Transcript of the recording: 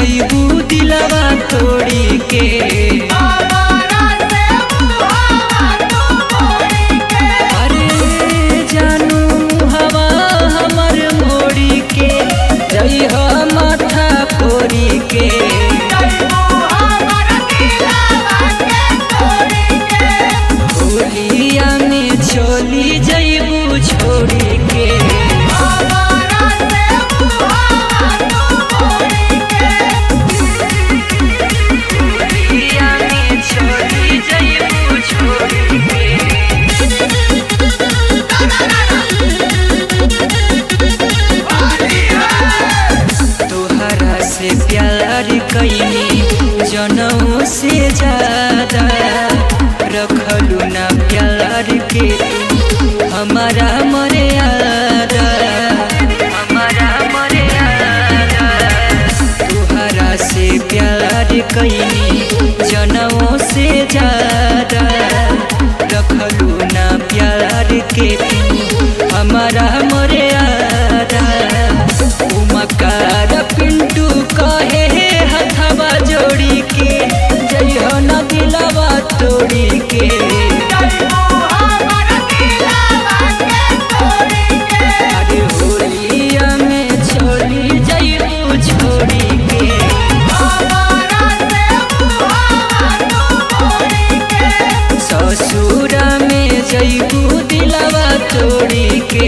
जईबू दिलवा तोड़ी के। अरे जानू हवा हमर मोड़ी के जइह माथा फोड़ी के। होलिया में चली जईबू छोड़ी के। से प्यार कईनी जनऊ से ज्यादा रखलू ना प्यार के हमारा मर्यादा। हमारा मर्यादा तुहरा से प्यार कईनी जनऊ से ज्यादा रखलू ना प्यार के हमारा मर्यादा। उमकार पिंटू कहे हथवा जोड़ी के जइह न दिलवा तोड़ी के। अरे होलिया में चली जइबू छोड़ी के। ससुरा में जइबू दिलवा तोड़ी के।